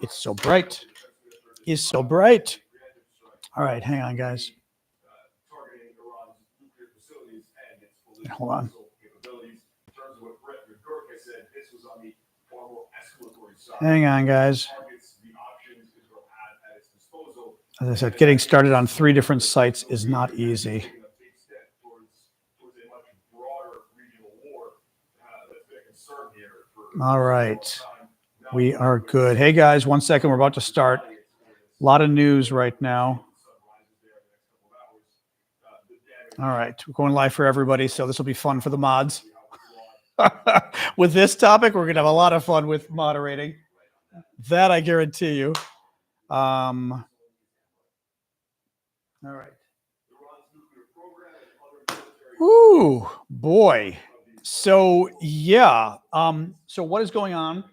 It's so bright. It's so bright. All right, hang on, guys. Hold on. Hang on, guys. As I said, getting started on 3 different sites is not easy. All right. We are good. Hey, guys, 1 second. We're about to start. A lot of news right now. All right. We're going live for everybody, so this will be fun for the mods. With this topic, we're going to have a lot of fun with moderating. That I guarantee you. All right. Ooh, boy. So, yeah. So what is going on?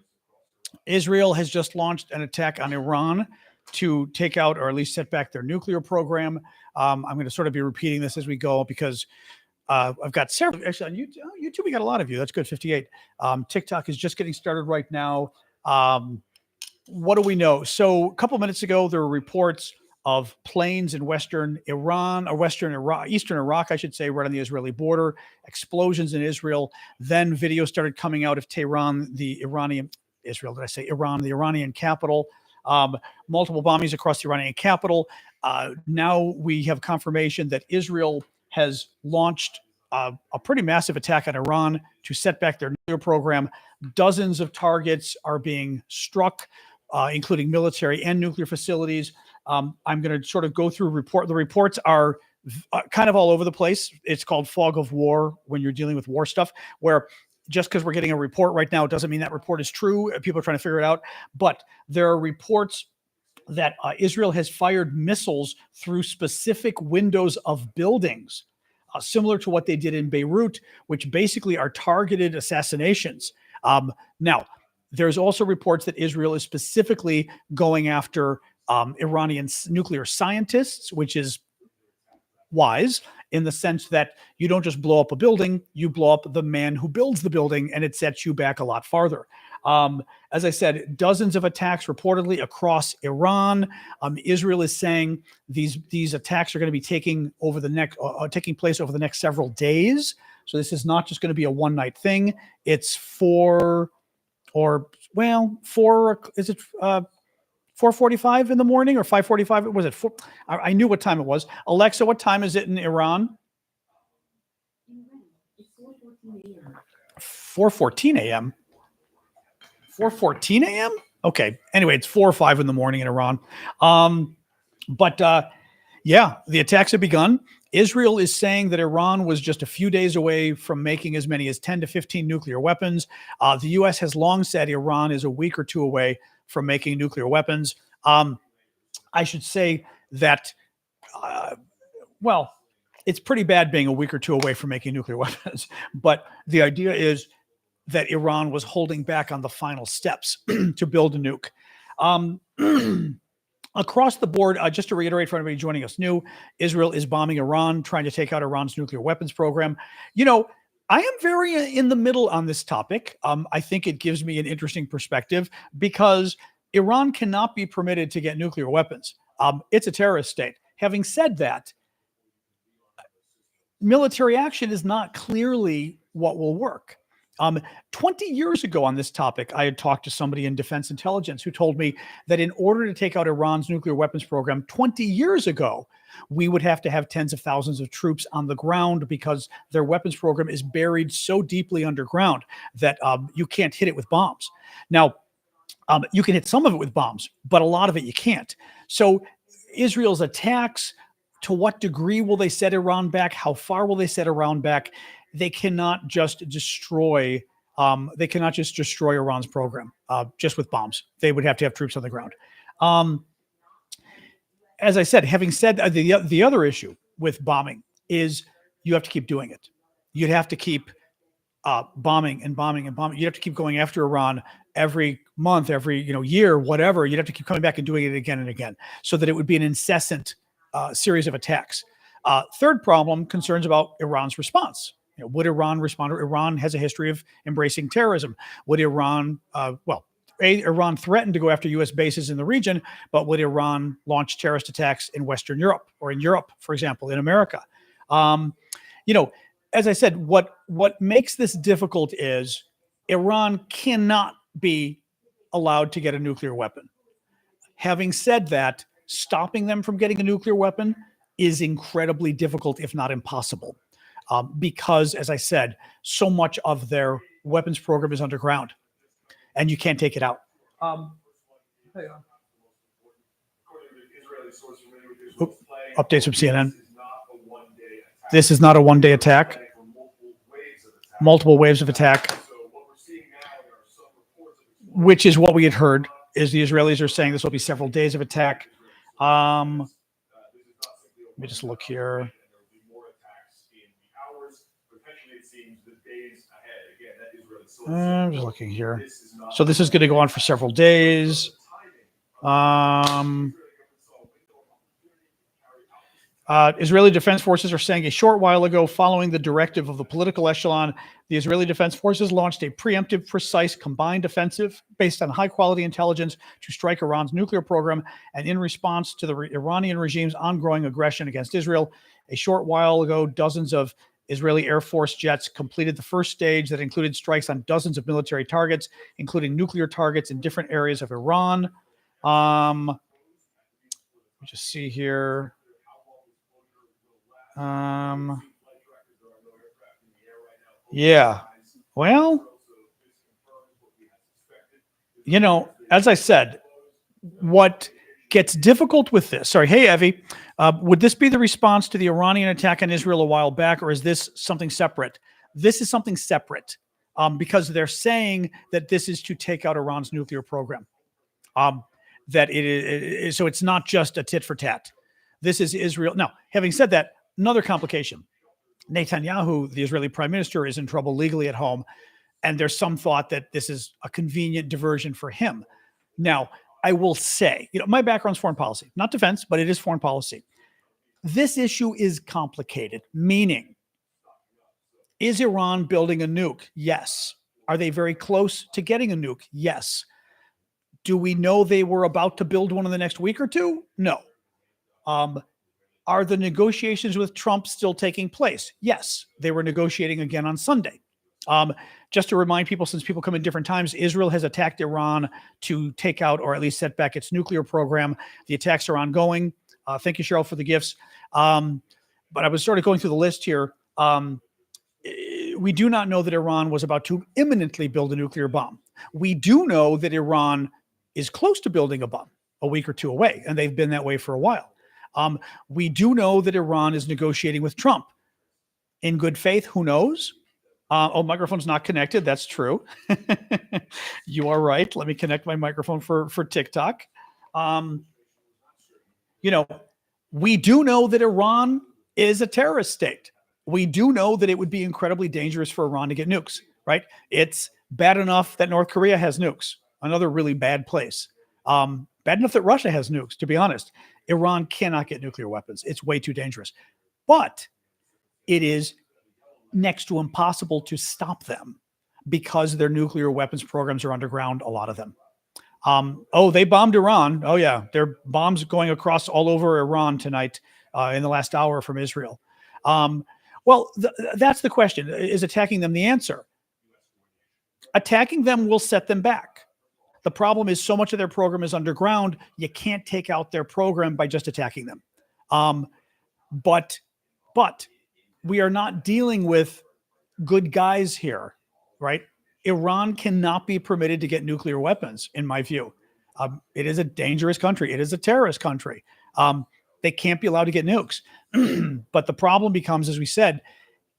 Israel has just launched an attack on Iran to take out or at least set back their nuclear program. I'm going to sort of be repeating this as we go because I've got several. Actually, on YouTube, we got a lot of you. That's good, 58. TikTok is just getting started right now. What do we know? So a couple minutes ago, there were reports of planes in western Iran, or eastern Iraq, I should say, right on the Israeli border, explosions in Israel. Then videos started coming out of Tehran, the Iranian capital. Multiple bombings across the Iranian capital. Now we have confirmation that Israel has launched a pretty massive attack on Iran to set back their nuclear program. Dozens of targets are being struck, including military and nuclear facilities. I'm going to sort of go through the reports are kind of all over the place. It's called fog of war when you're dealing with war stuff, where just because we're getting a report right now doesn't mean that report is true. People are trying to figure it out. But there are reports that Israel has fired missiles through specific windows of buildings, similar to what they did in Beirut, which basically are targeted assassinations. Now, there's also reports that Israel is specifically going after Iranian nuclear scientists, which is wise in the sense that you don't just blow up a building, you blow up the man who builds the building, and it sets you back a lot farther. As I said, dozens of attacks reportedly across Iran. Israel is saying these attacks are going to be taking place over the next several days. So this is not just going to be a one-night thing. It's 4:45 in the morning or 5:45? Was it 4? I knew what time it was. Alexa, what time is it in Iran? 4:14 a.m. 4:14 a.m. Okay. Anyway, it's 4 or 5 in the morning in Iran. Yeah, the attacks have begun. Israel is saying that Iran was just a few days away from making as many as 10 to 15 nuclear weapons. The U.S. has long said Iran is a week or two away from making nuclear weapons. I should say that, it's pretty bad being a week or two away from making nuclear weapons. But the idea is that Iran was holding back on the final steps to build a nuke. Across the board, just to reiterate for anybody joining us new, Israel is bombing Iran, trying to take out Iran's nuclear weapons program. I am very in the middle on this topic. I think it gives me an interesting perspective because Iran cannot be permitted to get nuclear weapons. It's a terrorist state. Having said that, military action is not clearly what will work. 20 years ago on this topic, I had talked to somebody in defense intelligence who told me that in order to take out Iran's nuclear weapons program 20 years ago, we would have to have tens of thousands of troops on the ground because their weapons program is buried so deeply underground that you can't hit it with bombs. Now, you can hit some of it with bombs, but a lot of it you can't. So Israel's attacks, to what degree will they set Iran back? How far will they set Iran back? They cannot just destroy Iran's program just with bombs. They would have to have troops on the ground. As I said, having said the other issue with bombing is you have to keep doing it. You'd have to keep bombing and bombing and bombing. You'd have to keep going after Iran every month, every year, whatever. You'd have to keep coming back and doing it again and again, so that it would be an incessant series of attacks. Third problem, concerns about Iran's response. Would Iran respond? Iran has a history of embracing terrorism. Would Iran, Iran threatened to go after U.S. bases in the region, but would Iran launch terrorist attacks in Western Europe or in Europe, for example, in America? As I said, what makes this difficult is Iran cannot be allowed to get a nuclear weapon. Having said that, stopping them from getting a nuclear weapon is incredibly difficult, if not impossible, because, as I said, so much of their weapons program is underground, and you can't take it out. Updates from CNN. This is not a one-day attack. Multiple waves of attack, which is what we had heard, is the Israelis are saying this will be several days of attack. Let me just look here. I'm just looking here. So this is going to go on for several days. Israeli Defense Forces are saying a short while ago, following the directive of the political echelon, the Israeli Defense Forces launched a preemptive, precise, combined offensive based on high-quality intelligence to strike Iran's nuclear program, and in response to the Iranian regime's ongoing aggression against Israel. A short while ago, dozens of Israeli Air Force jets completed the first stage that included strikes on dozens of military targets, including nuclear targets in different areas of Iran. Let me just see here. Yeah. Well, as I said, what gets difficult with this, sorry, hey, Evie, would this be the response to the Iranian attack on Israel a while back, or is this something separate? This is something separate, because they're saying that this is to take out Iran's nuclear program. That it is, so it's not just a tit for tat. This is Israel. Now, having said that, another complication. Netanyahu, the Israeli prime minister, is in trouble legally at home, and there's some thought that this is a convenient diversion for him. Now, I will say, my background's foreign policy, not defense, but it is foreign policy. This issue is complicated, meaning, is Iran building a nuke? Yes. Are they very close to getting a nuke? Yes. Do we know they were about to build one in the next week or two? No. Are the negotiations with Trump still taking place? Yes. They were negotiating again on Sunday. Just to remind people, since people come in different times, Israel has attacked Iran to take out or at least set back its nuclear program. The attacks are ongoing. Thank you, Cheryl, for the gifts. But I was sort of going through the list here. We do not know that Iran was about to imminently build a nuclear bomb. We do know that Iran is close to building a bomb, a week or two away, and they've been that way for a while. We do know that Iran is negotiating with Trump. In good faith, who knows? Microphone's not connected. That's true. You are right. Let me connect my microphone for TikTok. We do know that Iran is a terrorist state. We do know that it would be incredibly dangerous for Iran to get nukes, right? It's bad enough that North Korea has nukes, another really bad place. Bad enough that Russia has nukes, to be honest. Iran cannot get nuclear weapons. It's way too dangerous. But it is next to impossible to stop them because their nuclear weapons programs are underground, a lot of them. They bombed Iran. Oh, yeah. There are bombs going across all over Iran tonight in the last hour from Israel. That's the question. Is attacking them the answer? Attacking them will set them back. The problem is so much of their program is underground, you can't take out their program by just attacking them. But we are not dealing with good guys here, right? Iran cannot be permitted to get nuclear weapons, in my view. It is a dangerous country. It is a terrorist country. They can't be allowed to get nukes. But the problem becomes, as we said,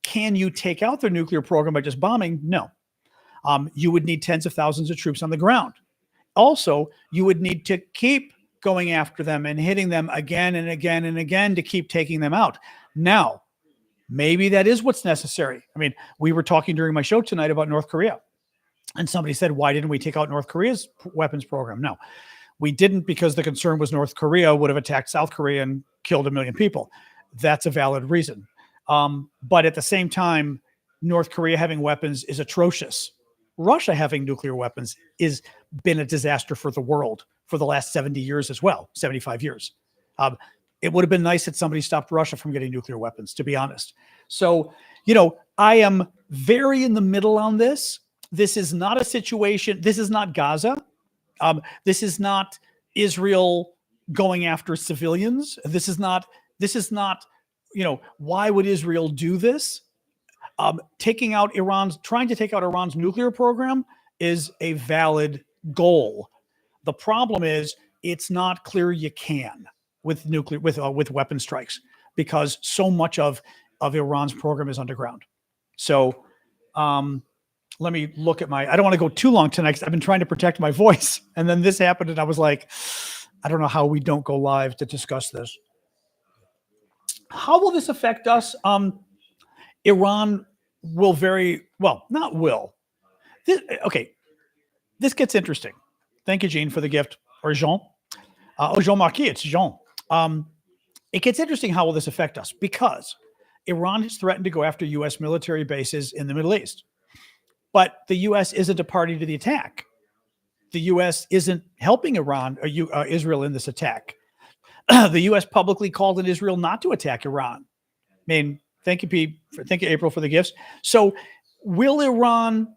can you take out their nuclear program by just bombing? No. You would need tens of thousands of troops on the ground. Also, you would need to keep going after them and hitting them again and again and again to keep taking them out. Now, maybe that is what's necessary. I mean, we were talking during my show tonight about North Korea, and somebody said, why didn't we take out North Korea's weapons program? No, we didn't, because the concern was North Korea would have attacked South Korea and killed 1 million people. That's a valid reason. But at the same time, North Korea having weapons is atrocious. Russia having nuclear weapons is been a disaster for the world for the last 70 years as well, 75 years. It would have been nice that somebody stopped Russia from getting nuclear weapons, to be honest. So, I am very in the middle on this. This is not a situation. This is not Gaza. This is not Israel going after civilians. This is not, why would Israel do this? Trying to take out Iran's nuclear program is a valid goal. The problem is it's not clear you can with weapon strikes, because so much of Iran's program is underground. So let me look at I don't want to go too long tonight because I've been trying to protect my voice. And then this happened and I was like, I don't know how we don't go live to discuss this. How will this affect us? Iran will not will. This gets interesting. Thank you, Jean, for the gift. Or Jean. Jean Marquis, it's Jean. It gets interesting. How will this affect us? Because Iran has threatened to go after U.S. military bases in the Middle East. But the U.S. isn't a party to the attack. The U.S. isn't helping Israel in this attack. The U.S. publicly called on Israel not to attack Iran. I mean, thank you, Pete. Thank you, April, for the gifts. So will Iran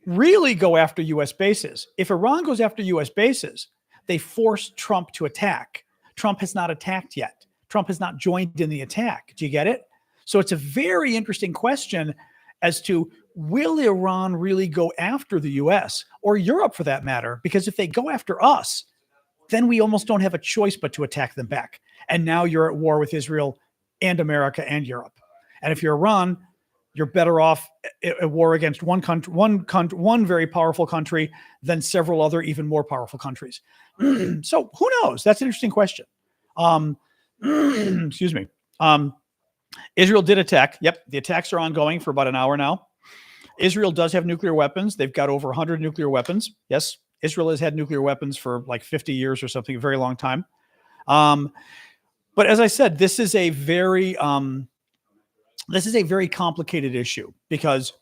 really go after U.S. bases? If Iran goes after U.S. bases, they force Trump to attack. Trump has not attacked yet. Trump has not joined in the attack. Do you get it? So it's a very interesting question as to, will Iran really go after the U.S. or Europe for that matter? Because if they go after us, then we almost don't have a choice but to attack them back. And now you're at war with Israel and America and Europe. And if you're Iran, you're better off at war against one very powerful country than several other even more powerful countries. So who knows? That's an interesting question. Excuse me. Israel did attack. Yep, the attacks are ongoing for about an hour now. Israel does have nuclear weapons. They've got over 100 nuclear weapons. Yes, Israel has had nuclear weapons for like 50 years or something, a very long time. But as I said, this is a very complicated issue because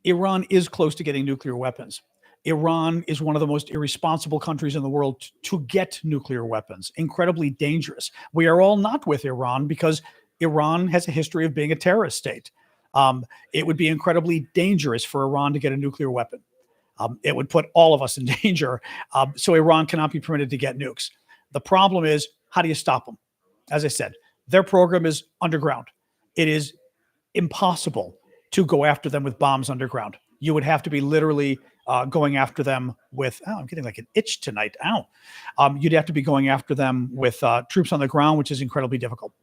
Iran is close to getting nuclear weapons. Iran is one of the most irresponsible countries in the world to get nuclear weapons. Incredibly dangerous. We are all not with Iran because Iran has a history of being a terrorist state. It would be incredibly dangerous for Iran to get a nuclear weapon. It would put all of us in danger. So Iran cannot be permitted to get nukes. The problem is, how do you stop them? As I said, their program is underground. It is impossible to go after them with bombs underground. You would have to be literally going after them with, I'm getting like an itch tonight. You'd have to be going after them with troops on the ground, which is incredibly difficult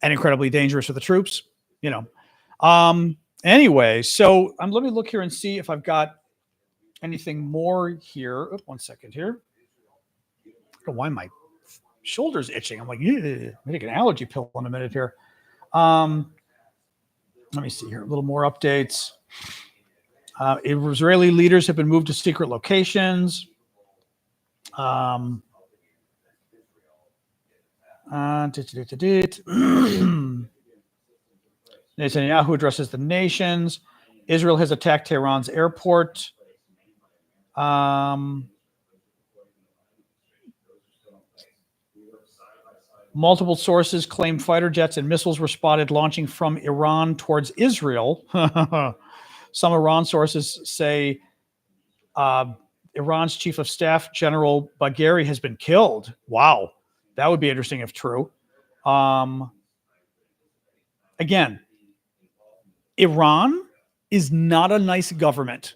and incredibly dangerous for the troops, Anyway, so let me look here and see if I've got anything more here. Oh, one second here. I don't know why my shoulder's itching. I'm like, I'm gonna take an allergy pill in a minute here. Let me see here. A little more updates. Israeli leaders have been moved to secret locations. Netanyahu addresses the nations. Israel has attacked Tehran's airport. Multiple sources claim fighter jets and missiles were spotted launching from Iran towards Israel. Some Iran sources say Iran's chief of staff, General Bagheri, has been killed. Wow. That would be interesting if true. Again, Iran is not a nice government.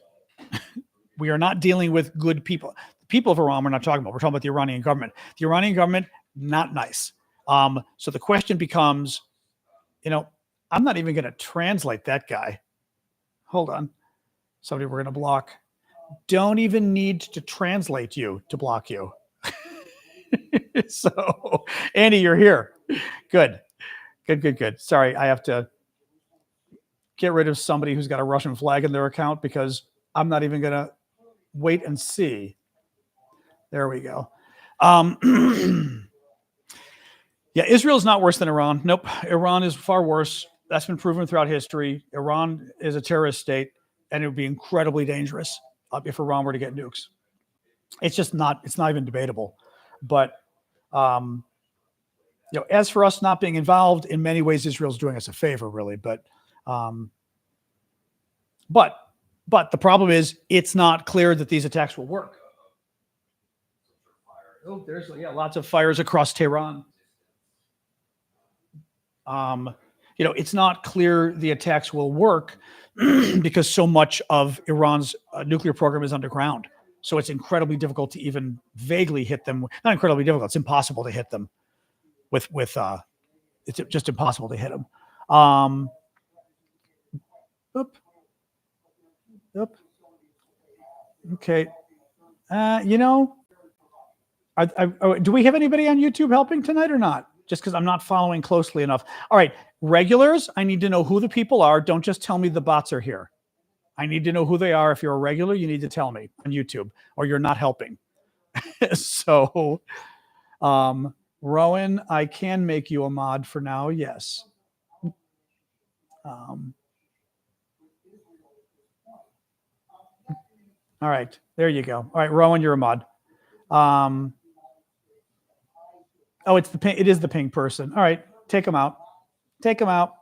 We are not dealing with good people. The people of Iran we're not talking about. We're talking about the Iranian government. The Iranian government, not nice. So the question becomes, I'm not even going to translate that guy. Hold on. Somebody we're going to block. Don't even need to translate you to block you. So, Andy, you're here. Good. Sorry, I have to get rid of somebody who's got a Russian flag in their account because I'm not even going to wait and see. There we go. Yeah, Israel's not worse than Iran. Nope. Iran is far worse. That's been proven throughout history. Iran is a terrorist state. and it would be incredibly dangerous if Iran were to get nukes. It's just not. It's not even debatable. But as for us not being involved, in many ways, Israel's doing us a favor, really. But the problem is, it's not clear that these attacks will work. Oh, there's lots of fires across Tehran. It's not clear the attacks will work because so much of Iran's nuclear program is underground. So it's incredibly difficult to even vaguely hit them. Not incredibly difficult; it's impossible to hit them. It's just impossible to hit them. Okay. Do we have anybody on YouTube helping tonight or not? Just because I'm not following closely enough. All right, regulars, I need to know who the people are. Don't just tell me the bots are here. I need to know who they are. If you're a regular, you need to tell me on YouTube, or you're not helping. So, Rowan, I can make you a mod for now. Yes. All right, there you go. All right, Rowan, you're a mod. Oh, it's the pink. It is the pink person. All right, take him out. Take him out.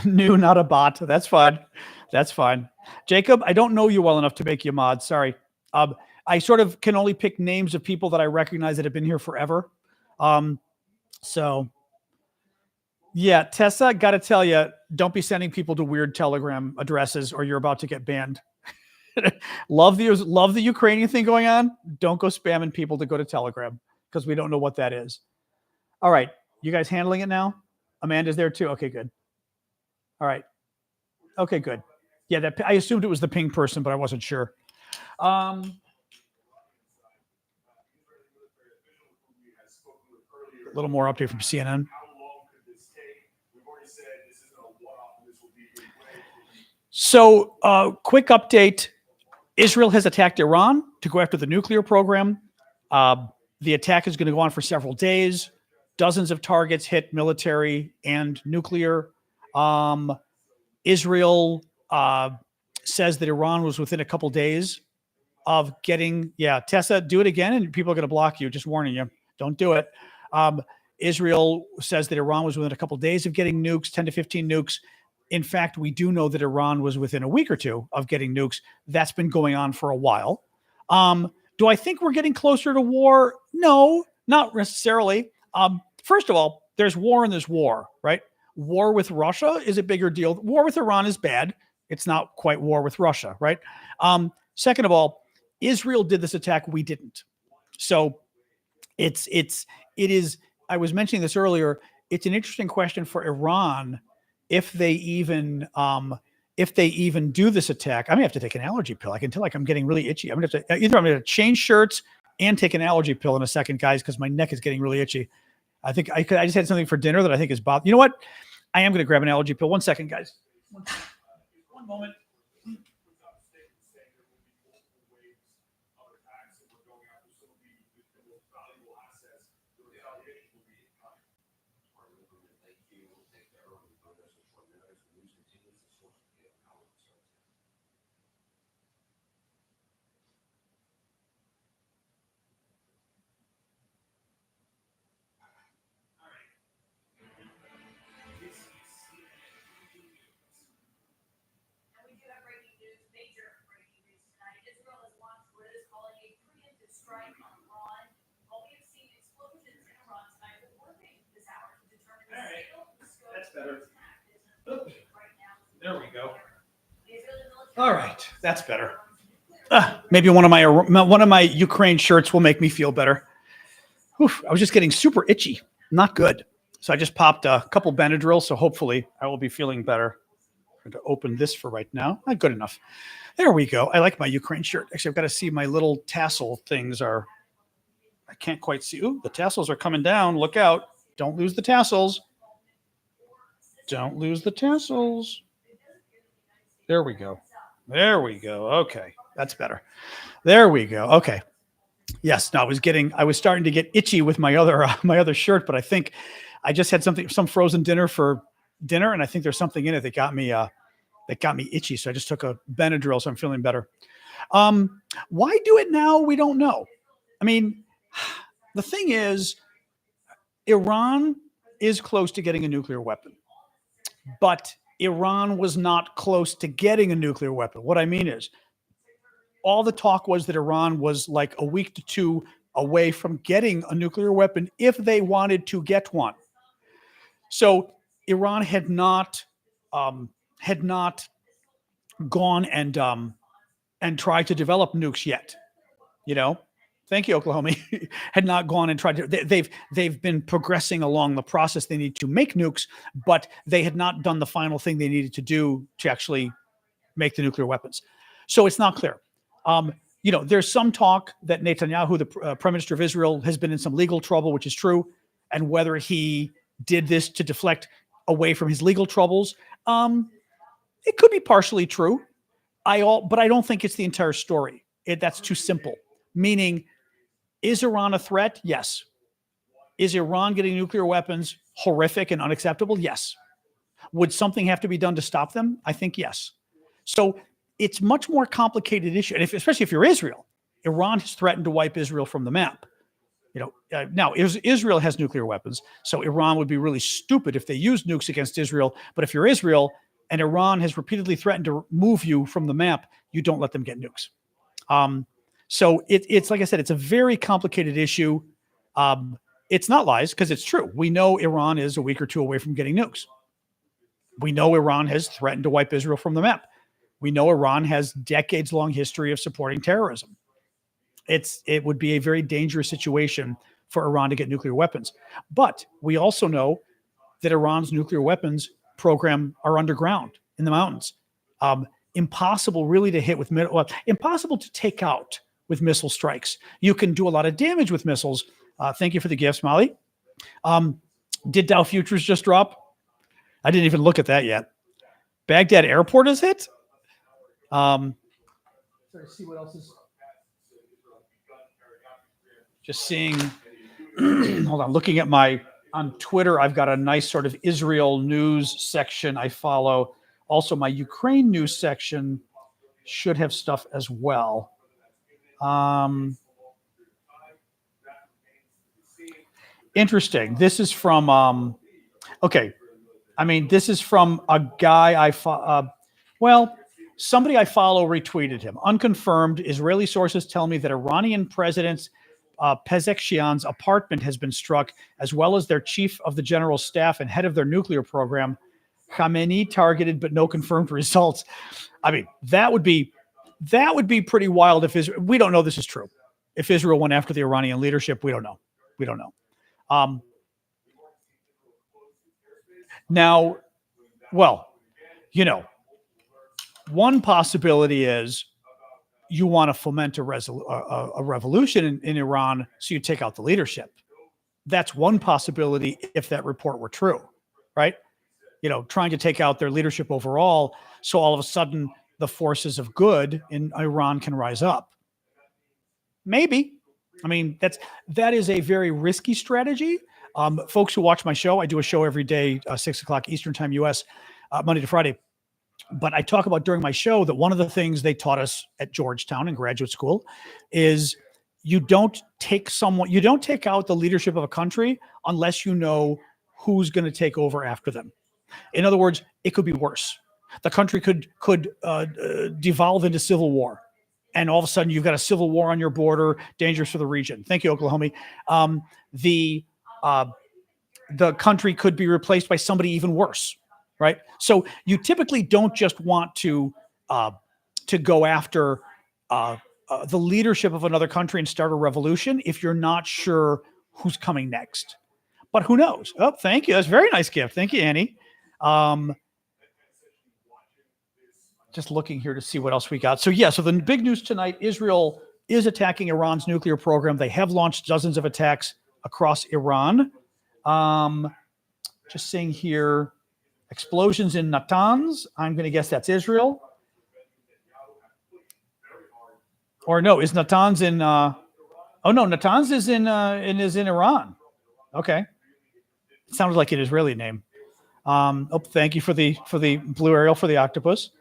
New, not a bot. That's fine. That's fine. Jacob, I don't know you well enough to make you a mod. Sorry. I sort of can only pick names of people that I recognize that have been here forever. So, yeah, Tessa, got to tell you, don't be sending people to weird Telegram addresses, or you're about to get banned. love the Ukrainian thing going on. Don't go spamming people to go to Telegram, because we don't know what that is. All right, you guys handling it now? Amanda's there too. Okay, good. All right. Okay, good. Yeah, I assumed it was the ping person, but I wasn't sure. A little more update from CNN. So, quick update. Israel has attacked Iran to go after the nuclear program. The attack is going to go on for several days. Dozens of targets hit, military and nuclear. Israel says that Iran was within a couple days of getting, Tessa, do it again and people are going to block you. Just warning you, don't do it. Israel says that Iran was within a couple days of getting nukes, 10 to 15 nukes. In fact, we do know that Iran was within a week or two of getting nukes. That's been going on for a while. Do I think we're getting closer to war? No, not necessarily. First of all, there's war and there's war, right? War with Russia is a bigger deal. War with Iran is bad. It's not quite war with Russia, right? Second of all, Israel did this attack. We didn't. So it is, I was mentioning this earlier. It's an interesting question for Iran if they even do this attack. I may have to take an allergy pill. I can tell I'm getting really itchy. I'm going to change shirts and take an allergy pill in a second, guys, because my neck is getting really itchy. I think I just had something for dinner that I think is bothering. You know what? I am going to grab an allergy pill. 1 second, guys. One moment. Better. There we go. All right, that's better. Maybe one of my Ukraine shirts will make me feel better. Oof, I was just getting super itchy. Not good. So I just popped a couple Benadryl, so hopefully I will be feeling better. I'm going to open this for right now. Not good enough. There we go. I like my Ukraine shirt. Actually, I've got to see my little tassel things are. I can't quite see. Ooh, the tassels are coming down. Look out. Don't lose the tassels. Don't lose the tassels. There we go. There we go. Okay. That's better. There we go. Okay. Yes. No, I was starting to get itchy with my other shirt, but I think I just had some frozen dinner for dinner, and I think there's something in it that got me itchy. So I just took a Benadryl, so I'm feeling better. Why do it now? We don't know. I mean, the thing is, Iran is close to getting a nuclear weapon, but Iran was not close to getting a nuclear weapon. What I mean is, all the talk was that Iran was like a week to two away from getting a nuclear weapon if they wanted to get one. So Iran had not gone and tried to develop nukes yet. You know, thank you, Oklahoma. Had not gone and tried to. They've been progressing along the process. They need to make nukes, but they had not done the final thing they needed to do to actually make the nuclear weapons. So it's not clear. There's some talk that Netanyahu, the Prime Minister of Israel, has been in some legal trouble, which is true, and whether he did this to deflect away from his legal troubles, it could be partially true. But I don't think it's the entire story. That's too simple. Meaning, is Iran a threat? Yes. Is Iran getting nuclear weapons horrific and unacceptable? Yes. Would something have to be done to stop them? I think yes. So it's much more complicated issue, and especially if you're Israel. Iran has threatened to wipe Israel from the map. Now Israel has nuclear weapons, so Iran would be really stupid if they used nukes against Israel. But if you're Israel and Iran has repeatedly threatened to move you from the map, you don't let them get nukes. So it's like I said, it's a very complicated issue. It's not lies because it's true. We know Iran is a week or two away from getting nukes. We know Iran has threatened to wipe Israel from the map. We know Iran has decades-long history of supporting terrorism. It would be a very dangerous situation for Iran to get nuclear weapons. But we also know that Iran's nuclear weapons program are underground in the mountains. Impossible really to hit with impossible to take out with missile strikes. You can do a lot of damage with missiles. Thank you for the gifts, Molly. Did Dow Futures just drop? I didn't even look at that yet. Baghdad airport is hit. Sorry, see what else is. Just seeing. Hold on, looking at on Twitter, I've got a nice sort of Israel news section I follow. Also, my Ukraine news section should have stuff as well. Interesting. This is from, okay. I mean, this is from a guy somebody I follow retweeted him. Unconfirmed, Israeli sources tell me that Iranian President Pezeshkian's apartment has been struck, as well as their chief of the general staff and head of their nuclear program. Khamenei targeted, but no confirmed results. I mean, that would be pretty wild if Israel. We don't know this is true. If Israel went after the Iranian leadership, we don't know. Now, one possibility is you want to foment a revolution in Iran, so you take out the leadership. That's one possibility if that report were true, right? Trying to take out their leadership overall, so all of a sudden the forces of good in Iran can rise up. Maybe. I mean, that is a very risky strategy. Folks who watch my show, I do a show every day, 6:00 Eastern time, US, Monday to Friday. But I talk about during my show that one of the things they taught us at Georgetown in graduate school is you don't take out the leadership of a country unless you know who's going to take over after them. In other words, it could be worse. The country could devolve into civil war. And all of a sudden you've got a civil war on your border, dangerous for the region. Thank you, Oklahoma. The country could be replaced by somebody even worse. Right. So you typically don't just want to go after the leadership of another country and start a revolution if you're not sure who's coming next. But who knows? Oh, thank you. That's a very nice gift. Thank you, Annie. Just looking here to see what else we got. So the big news tonight, Israel is attacking Iran's nuclear program. They have launched dozens of attacks across Iran. Just seeing here. Explosions in Natanz. I'm going to guess that's Israel. Or no, is Natanz in? Natanz is in Iran. Okay, it sounded like an Israeli name. Thank you for the blue aerial for the octopus.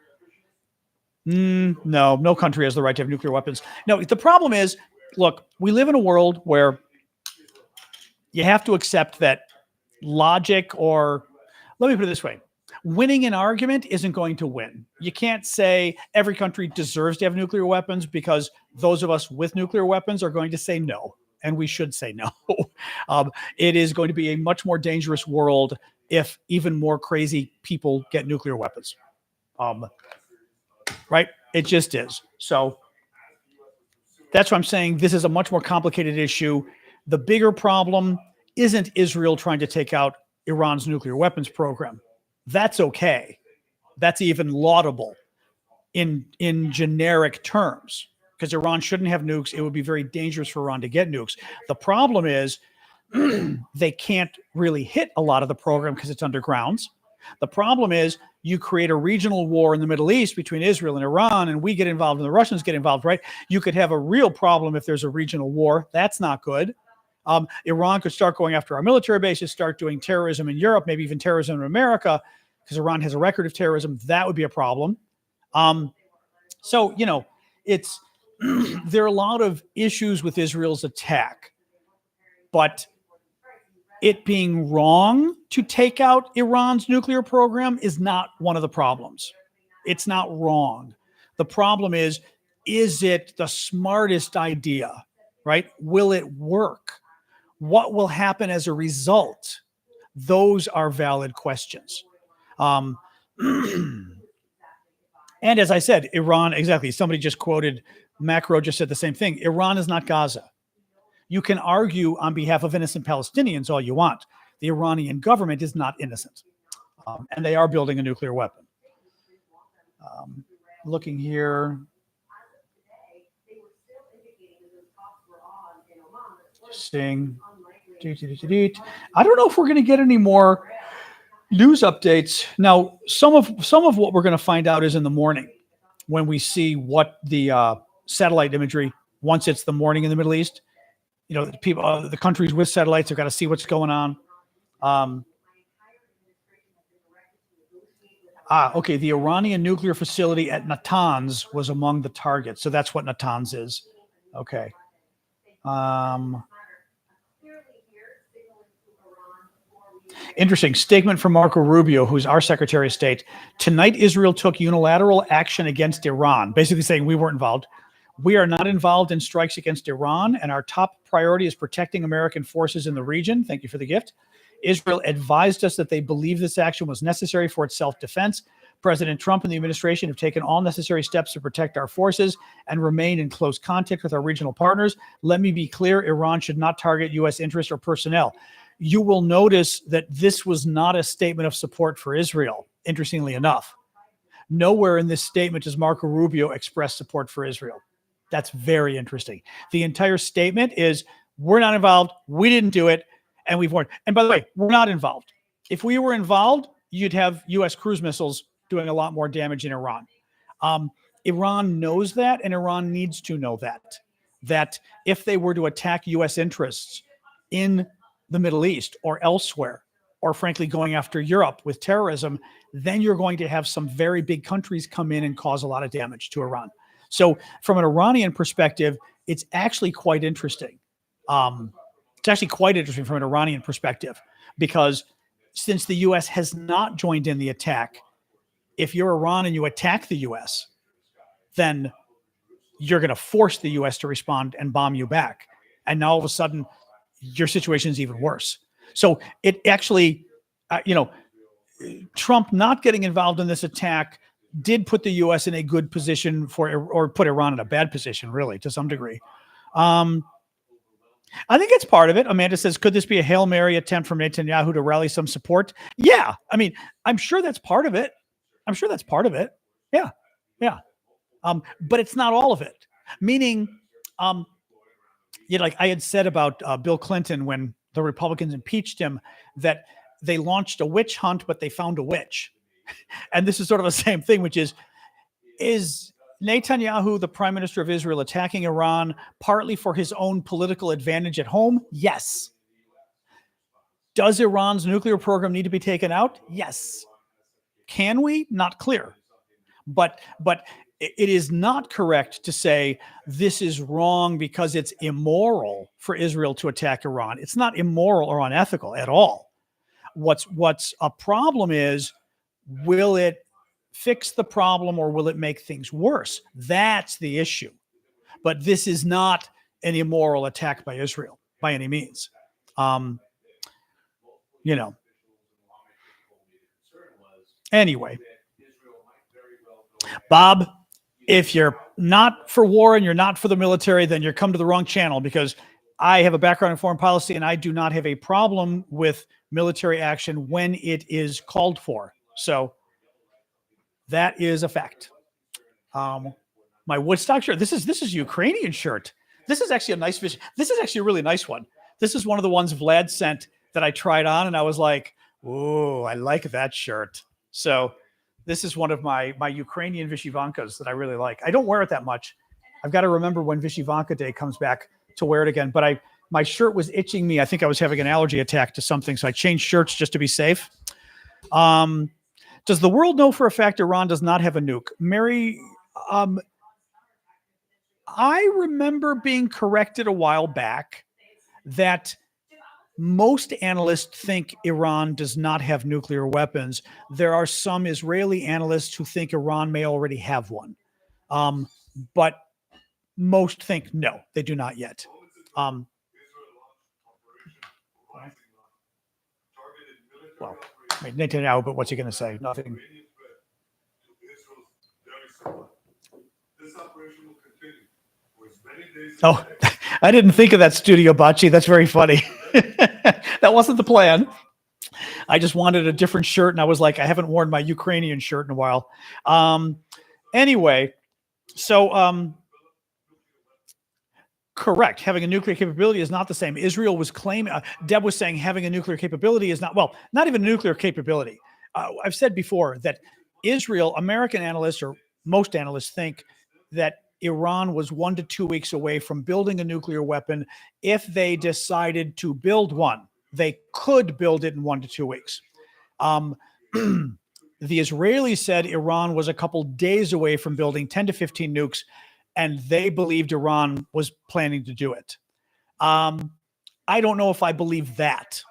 No country has the right to have nuclear weapons. No, the problem is, look, we live in a world where you have to accept that logic, or let me put it this way, winning an argument isn't going to win. You can't say every country deserves to have nuclear weapons, because those of us with nuclear weapons are going to say no, and we should say no. It is going to be a much more dangerous world if even more crazy people get nuclear weapons. Right? It just is. So that's what I'm saying. This is a much more complicated issue. The bigger problem isn't Israel trying to take out Iran's nuclear weapons program. That's okay. That's even laudable in generic terms, because Iran shouldn't have nukes. It would be very dangerous for Iran to get nukes. The problem is they can't really hit a lot of the program because it's underground. The problem is you create a regional war in the Middle East between Israel and Iran, and we get involved and the Russians get involved, right? You could have a real problem if there's a regional war. That's not good. Iran could start going after our military bases, start doing terrorism in Europe, maybe even terrorism in America, because Iran has a record of terrorism. That would be a problem. So, it's there are a lot of issues with Israel's attack, but it being wrong to take out Iran's nuclear program is not one of the problems. It's not wrong. The problem is it the smartest idea, right? Will it work? What will happen as a result? Those are valid questions. And as I said, Iran, exactly. Somebody just quoted, Macro just said the same thing. Iran is not Gaza. You can argue on behalf of innocent Palestinians all you want. The Iranian government is not innocent. And they are building a nuclear weapon. Looking here. Seeing. I don't know if we're going to get any more news updates. Now, some of what we're going to find out is in the morning, when we see what the satellite imagery, once it's the morning in the Middle East. The people, the countries with satellites have got to see what's going on. Okay. The Iranian nuclear facility at Natanz was among the targets. So that's what Natanz is. Okay. Interesting statement from Marco Rubio, who's our Secretary of State. Tonight, Israel took unilateral action against Iran, basically saying we weren't involved. We are not involved in strikes against Iran, and our top priority is protecting American forces in the region. Thank you for the gift. Israel advised us that they believe this action was necessary for its self-defense. President Trump and the administration have taken all necessary steps to protect our forces and remain in close contact with our regional partners. Let me be clear, Iran should not target U.S. interests or personnel. You will notice that this was not a statement of support for Israel, interestingly enough. Nowhere in this statement does Marco Rubio express support for Israel. That's very interesting. The entire statement is, we're not involved, we didn't do it, and we've warned. And by the way, we're not involved. If we were involved, you'd have U.S. cruise missiles doing a lot more damage in Iran. Iran knows that, and Iran needs to know that if they were to attack U.S. interests in the Middle East or elsewhere, or frankly going after Europe with terrorism, then you're going to have some very big countries come in and cause a lot of damage to Iran. So from an Iranian perspective, it's actually quite interesting. It's actually quite interesting from an Iranian perspective, because since the U.S. has not joined in the attack, if you're Iran and you attack the U.S., then you're going to force the U.S. to respond and bomb you back. And now all of a sudden, your situation is even worse. So it actually, Trump not getting involved in this attack did put the U.S. in a good position or put Iran in a bad position, really, to some degree. I think it's part of it. Amanda says, could this be a Hail Mary attempt from Netanyahu to rally some support? Yeah. I mean, I'm sure that's part of it. Yeah. But it's not all of it. Meaning, like I had said about Bill Clinton when the Republicans impeached him, that they launched a witch hunt, but they found a witch. And this is sort of the same thing, which is Netanyahu, the prime minister of Israel, attacking Iran partly for his own political advantage at home? Yes. Does Iran's nuclear program need to be taken out? Yes. Can we? Not clear. But it is not correct to say this is wrong because it's immoral for Israel to attack Iran. It's not immoral or unethical at all. What's a problem is, will it fix the problem or will it make things worse? That's the issue. But this is not an immoral attack by Israel by any means. You know. Anyway, Bob, if you're not for war and you're not for the military, then you're come to the wrong channel, because I have a background in foreign policy and I do not have a problem with military action when it is called for. So that is a fact. My Woodstock shirt. This is Ukrainian shirt. This is actually a nice vision. This is actually a really nice one. This is one of the ones Vlad sent that I tried on, and I was like, "Ooh, I like that shirt." So this is one of my Ukrainian Vyshyvankas that I really like. I don't wear it that much. I've got to remember when Vyshyvanka Day comes back to wear it again. But my shirt was itching me. I think I was having an allergy attack to something, so I changed shirts just to be safe. Does the world know for a fact Iran does not have a nuke? Mary, I remember being corrected a while back that most analysts think Iran does not have nuclear weapons. There are some Israeli analysts who think Iran may already have one. But most think no, they do not yet. Well, I mean, Netanyahu, but what's he going to say? Nothing. Oh, I didn't think of that, Studio Bocce. That's very funny. That wasn't the plan. I just wanted a different shirt, and I was like, I haven't worn my Ukrainian shirt in a while. Anyway, so correct. Having a nuclear capability is not the same. Israel was claiming, Deb was saying having a nuclear capability is not, well, not even a nuclear capability. I've said before that Israel, American analysts, or most analysts, think that Iran was 1 to 2 weeks away from building a nuclear weapon. If they decided to build one, they could build it in 1 to 2 weeks. The Israelis said Iran was a couple days away from building 10 to 15 nukes, and they believed Iran was planning to do it. I don't know if I believe that.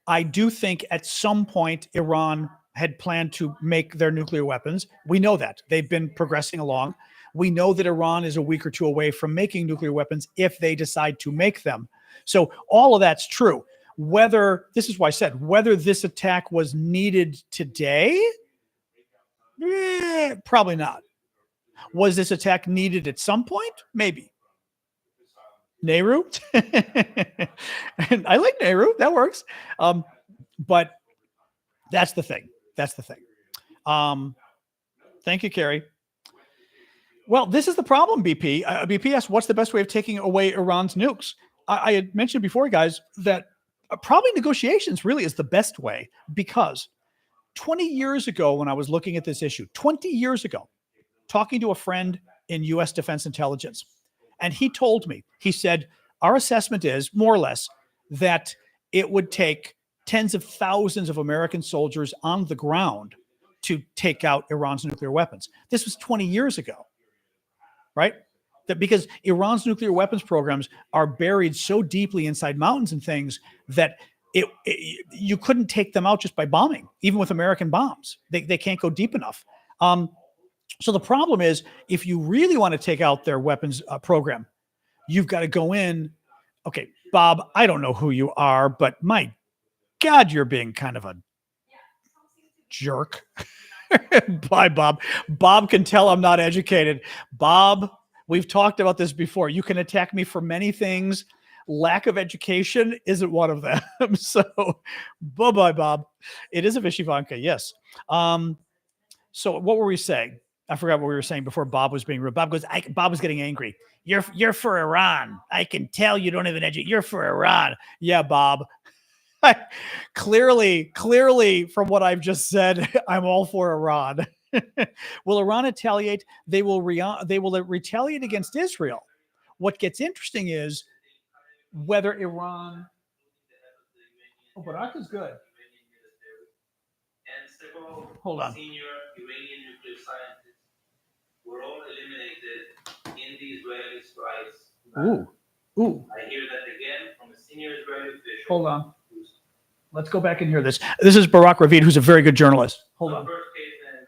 I do think at some point Iran had planned to make their nuclear weapons. We know that. They've been progressing along. We know that Iran is a week or two away from making nuclear weapons if they decide to make them. So all of that's true. This is why I said, whether this attack was needed today, probably not. Was this attack needed at some point? Maybe. Nehru? And I like Nehru. That works. But that's the thing. That's the thing. Thank you, Carrie. Well, this is the problem, BP. BP asked, what's the best way of taking away Iran's nukes? I had mentioned before, guys, that probably negotiations really is the best way, because 20 years ago when I was looking at this issue, 20 years ago, talking to a friend in U.S. Defense Intelligence, and he told me, he said, our assessment is, more or less, that it would take tens of thousands of American soldiers on the ground to take out Iran's nuclear weapons. This was 20 years ago. Right? That because Iran's nuclear weapons programs are buried so deeply inside mountains and things that you couldn't take them out just by bombing, even with American bombs. They can't go deep enough. So the problem is, if you really want to take out their weapons program, you've got to go in. Okay, Bob, I don't know who you are, but my God, you're being kind of a jerk. Bye, Bob. Bob can tell I'm not educated. Bob, we've talked about this before. You can attack me for many things. Lack of education isn't one of them. So, bye-bye, Bob. It is a Vyshyvanka, yes. So what were we saying? I forgot what we were saying before Bob was being rude. Bob was getting angry. You're for Iran. I can tell you don't have an education. You're for Iran. Yeah, Bob. Clearly, from what I've just said, I'm all for Iran. Will Iran retaliate? They will retaliate against Israel. What gets interesting is whether Iran Oh, Barak is good. And several Hold on. senior Iranian nuclear scientists were all eliminated in the Israeli strikes. Ooh. I hear that again from a senior Israeli official. Hold on. Let's go back and hear this. This is Barak Ravid, who's a very good journalist. Hold on. First case, and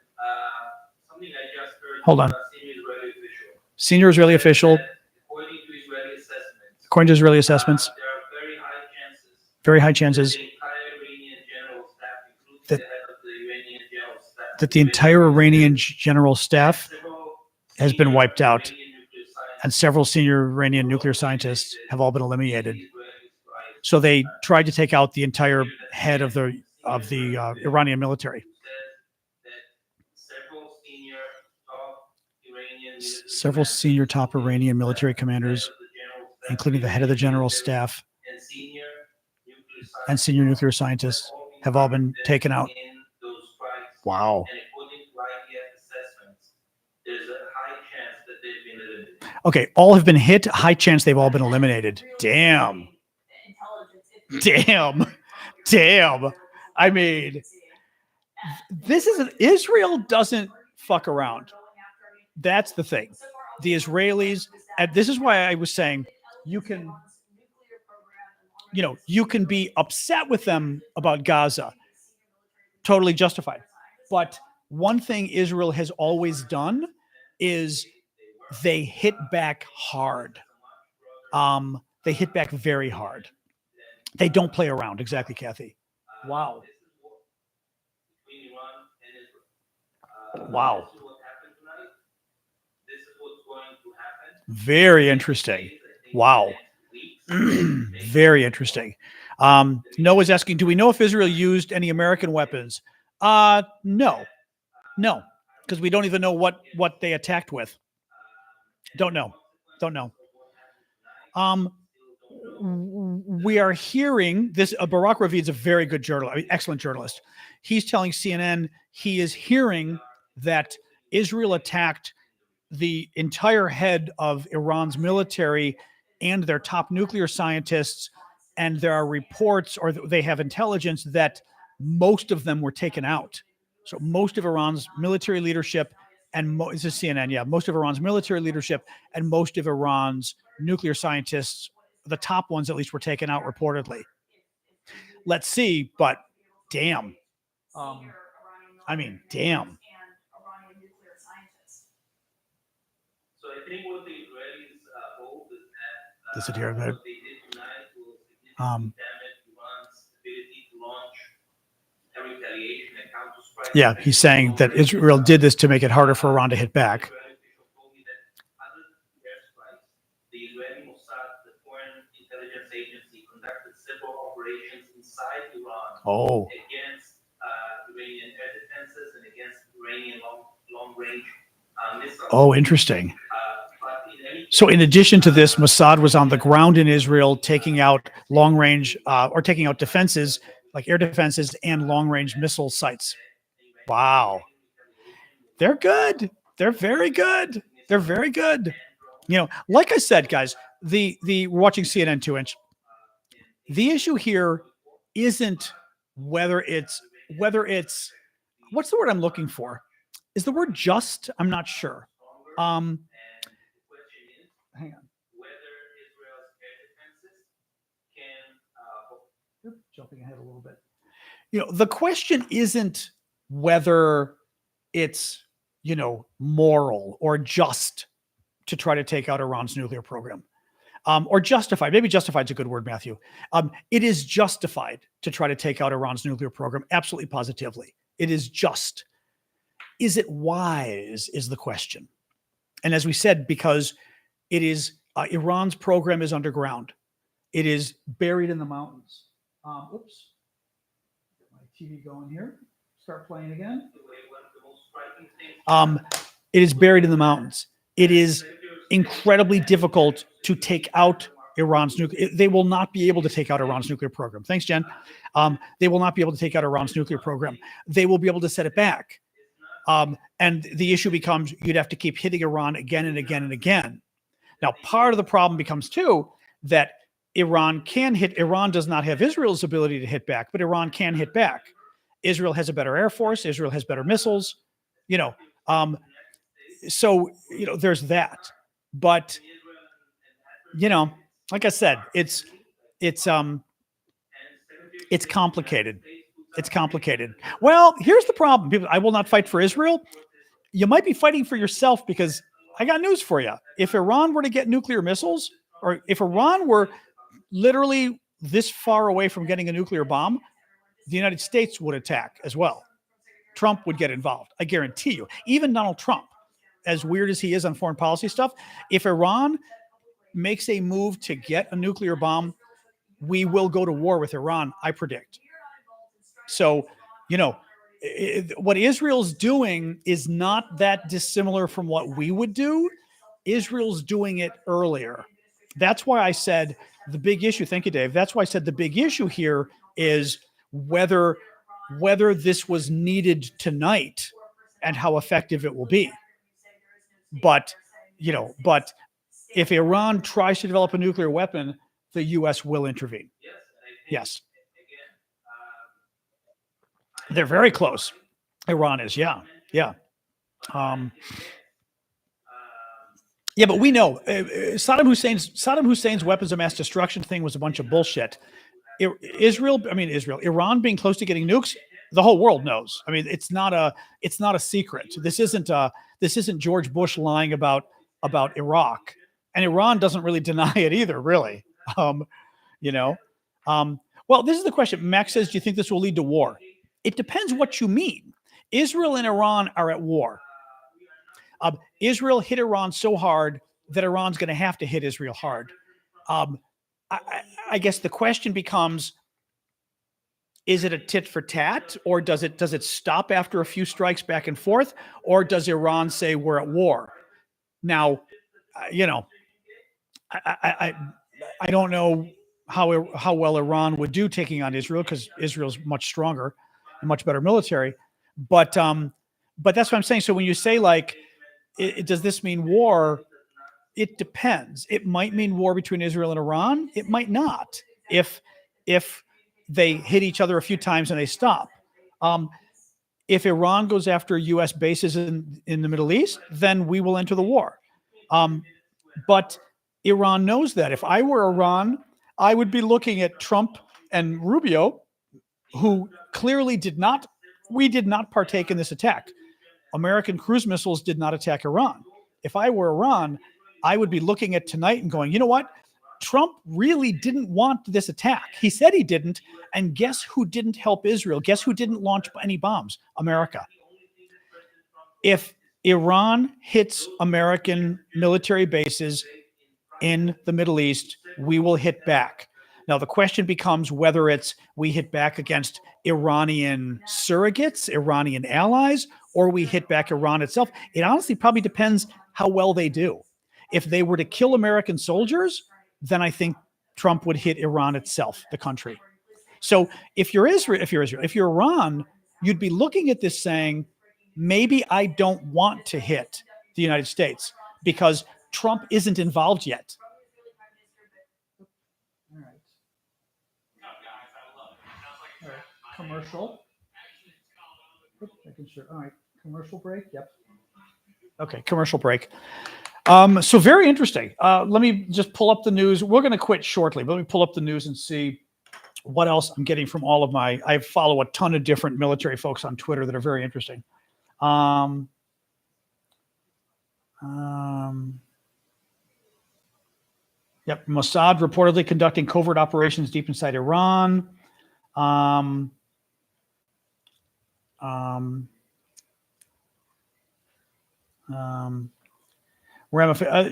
something I just heard. Hold on. Senior Israeli official. Senior Israeli official. According to Israeli assessments, there are very high chances that the entire Iranian general staff has been wiped out, and several senior Iranian nuclear scientists have all been eliminated. So they tried to take out the entire head of the Iranian military. Several senior top Iranian military commanders, including the head of the general staff and senior nuclear scientists, have all been taken out. Wow. Okay, all have been hit. High chance they've all been eliminated. Damn. I mean, Israel doesn't fuck around. That's the thing. The Israelis, and this is why I was saying you can be upset with them about Gaza. Totally justified. But one thing Israel has always done is they hit back hard. They hit back very hard. They don't play around. Exactly, Kathy. Wow. Wow. Very interesting. Wow. Very interesting. Noah's asking, do we know if Israel used any American weapons? No, because we don't even know what they attacked with. Don't know. We are hearing this. Barak Ravid is a very good journalist, excellent journalist. He's telling CNN he is hearing that Israel attacked the entire head of Iran's military and their top nuclear scientists, and there are reports, or they have intelligence, that most of them were taken out. So most of Iran's military leadership, and this is CNN, yeah, most of Iran's military leadership and most of Iran's nuclear scientists, the top ones at least, were taken out reportedly. Let's see, but damn. Damn. So I think what the Israelis hope is that this is here, what they did tonight will significantly damage Iran's ability to launch a retaliation and counter-strike. Yeah, he's saying that Israel did this to make it harder for Iran to hit back. The Israeli Mossad, the foreign intelligence agency, conducted several operations inside Iran against Iranian air defenses and against Iranian long-range missiles. Oh, interesting. So in addition to this, Mossad was on the ground in Israel taking out long-range or taking out defenses, like air defenses and long-range missile sites. Wow. They're good. They're very good. They're very good. Like I said, guys, we're watching CNN 2-inch. The issue here isn't whether it's what's the word I'm looking for? Is the word just? I'm not sure. Hang on. Jumping ahead a little bit. The question isn't whether it's, moral or just to try to take out Iran's nuclear program, or justified. Maybe justified is a good word, Matthew. It is justified to try to take out Iran's nuclear program. Absolutely, positively. It is just. Is it wise is the question. And as we said, because it is Iran's program is underground. It is buried in the mountains. Oops. Get my TV going here. Start playing again. It is buried in the mountains. It is incredibly difficult to take out Iran's nuclear. They will not be able to take out Iran's nuclear program. Thanks, Jen. They will not be able to take out Iran's nuclear program. They will be able to set it back. And the issue becomes you'd have to keep hitting Iran again and again and again. Now, part of the problem becomes, too, that Iran can hit. Iran does not have Israel's ability to hit back, but Iran can hit back. Israel has a better air force. Israel has better missiles. So there's that. But like I said, it's complicated. It's complicated. Well, here's the problem. People, I will not fight for Israel. You might be fighting for yourself, because I got news for you. If Iran were to get nuclear missiles, or if Iran were literally this far away from getting a nuclear bomb, the United States would attack as well. Trump would get involved. I guarantee you. Even Donald Trump, as weird as he is on foreign policy stuff, if Iran makes a move to get a nuclear bomb, we will go to war with Iran, I predict. So, what Israel's doing is not that dissimilar from what we would do. Israel's doing it earlier. That's why I said the big issue. Thank you, Dave. That's why I said the big issue here is whether this was needed tonight and how effective it will be. But if Iran tries to develop a nuclear weapon, the U.S. will intervene. Yes. They're very close. Iran is, yeah. But we know Saddam Hussein's weapons of mass destruction thing was a bunch of bullshit. Iran being close to getting nukes, the whole world knows. I mean, it's not a secret. This isn't George Bush lying about Iraq, and Iran doesn't really deny it either, really. Well, this is the question. Max says, do you think this will lead to war? It depends what you mean. Israel and Iran are at war. Israel hit Iran so hard that Iran's going to have to hit Israel hard. I guess the question becomes, is it a tit for tat, or does it stop after a few strikes back and forth, or does Iran say we're at war? Now, I don't know how well Iran would do taking on Israel, because Israel's much stronger and much better military. But that's what I'm saying. So when you say, like, does this mean war? It depends. It might mean war between Israel and Iran. It might not. If they hit each other a few times and they stop. If Iran goes after U.S. bases in the Middle East, then we will enter the war. But Iran knows that. If I were Iran, I would be looking at Trump and Rubio, who clearly did not partake in this attack. American cruise missiles did not attack Iran. If I were Iran, I would be looking at tonight and going, you know what? Trump really didn't want this attack. He said he didn't. And guess who didn't help Israel? Guess who didn't launch any bombs? America. If Iran hits American military bases in the Middle East, we will hit back. Now, the question becomes whether it's we hit back against Iranian surrogates, Iranian allies, or we hit back Iran itself. It honestly probably depends how well they do. If they were to kill American soldiers, then I think Trump would hit Iran itself, the country. So if you're Iran, you'd be looking at this saying, maybe I don't want to hit the United States because Trump isn't involved yet. All right. Commercial. Making sure. All right. Commercial break. Yep. Okay. Commercial break. So very interesting. Let me just pull up the news. We're going to quit shortly, but let me pull up the news and see what else I'm getting from all of I follow a ton of different military folks on Twitter that are very interesting. Yep. Mossad reportedly conducting covert operations deep inside Iran.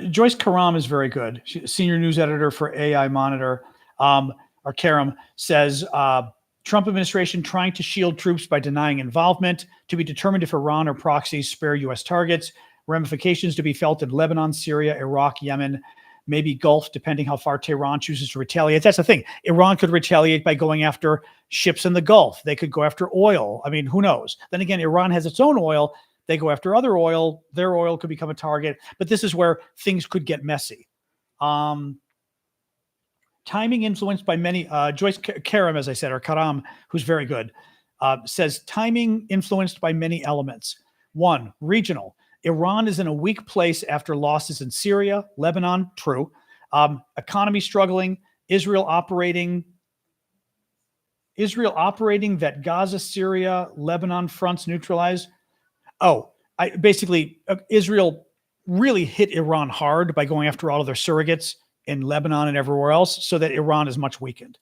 Joyce Karam is very good. She's senior news editor for AI Monitor. Or Karam says, Trump administration trying to shield troops by denying involvement, to be determined if Iran or proxies spare U.S. targets, ramifications to be felt in Lebanon, Syria, Iraq, Yemen, maybe Gulf, depending how far Tehran chooses to retaliate. That's the thing. Iran could retaliate by going after ships in the Gulf. They could go after oil. I mean, who knows? Then again, Iran has its own oil. They go after other oil. Their oil could become a target. But this is where things could get messy. Timing influenced by many. Joyce Karam, as I said, or Karam, who's very good, says timing influenced by many elements. 1, regional. Iran is in a weak place after losses in Syria, Lebanon, true. Economy struggling. Israel operating that Gaza, Syria, Lebanon fronts neutralized. Israel really hit Iran hard by going after all of their surrogates in Lebanon and everywhere else, so that Iran is much weakened.